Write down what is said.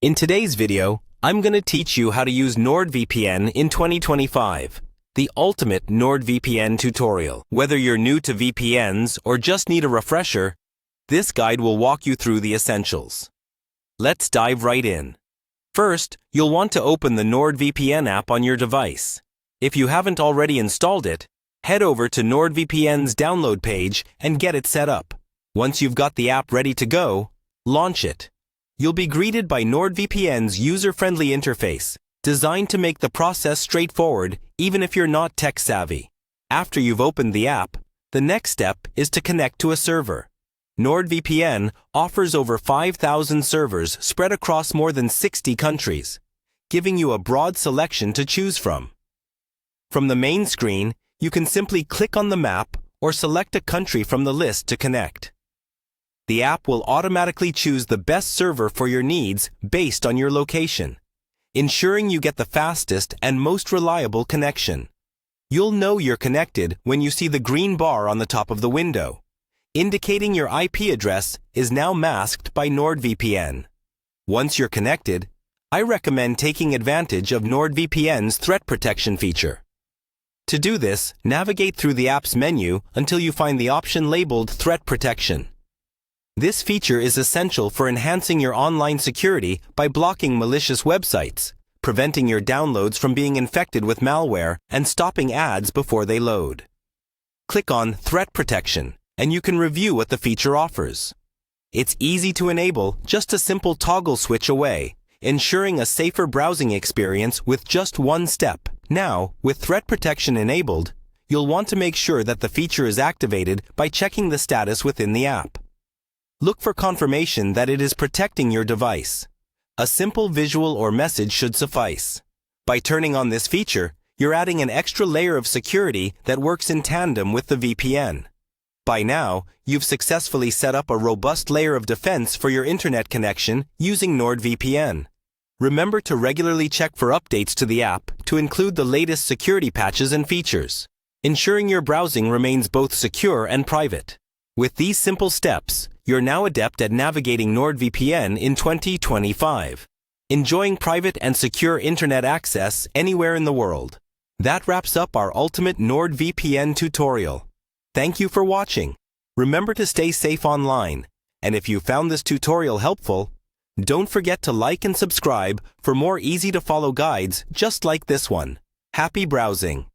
In today's video, I'm going to teach you how to use Nordvpn in 2025, the ultimate Nordvpn tutorial. Whether you're new to VPNs or just need a refresher, this guide will walk you through the essentials. Let's dive right in. First, you'll want to open the Nordvpn app on your device. If you haven't already installed it, head over to Nordvpn's download page and get it set up. Once you've got the app ready to go, launch it. You'll be greeted by Nordvpn's user-friendly interface, designed to make the process straightforward even if you're not tech-savvy. After you've opened the app, the next step is to connect to a server. Nordvpn offers over 5,000 servers spread across more than 60 countries, giving you a broad selection to choose from. From the main screen, you can simply click on the map or select a country from the list to connect. The app will automatically choose the best server for your needs based on your location, ensuring you get the fastest and most reliable connection. You'll know you're connected when you see the green bar on the top of the window, indicating your IP address is now masked by Nordvpn. Once you're connected, I recommend taking advantage of Nordvpn's threat protection feature. To do this, navigate through the app's menu until you find the option labeled Threat Protection. This feature is essential for enhancing your online security by blocking malicious websites, preventing your downloads from being infected with malware, and stopping ads before they load. Click on Threat Protection, and you can review what the feature offers. It's easy to enable, just a simple toggle switch away, ensuring a safer browsing experience with just one step. Now, with Threat Protection enabled, you'll want to make sure that the feature is activated by checking the status within the app. Look for confirmation that it is protecting your device. A simple visual or message should suffice. By turning on this feature, you're adding an extra layer of security that works in tandem with the VPN. By now, you've successfully set up a robust layer of defense for your internet connection using Nordvpn. Remember to regularly check for updates to the app to include the latest security patches and features, ensuring your browsing remains both secure and private. With these simple steps, you're now adept at navigating Nordvpn in 2025, enjoying private and secure internet access anywhere in the world. That wraps up our ultimate Nordvpn tutorial. Thank you for watching. Remember to stay safe online, and if you found this tutorial helpful, don't forget to like and subscribe for more easy-to-follow guides just like this one. Happy browsing!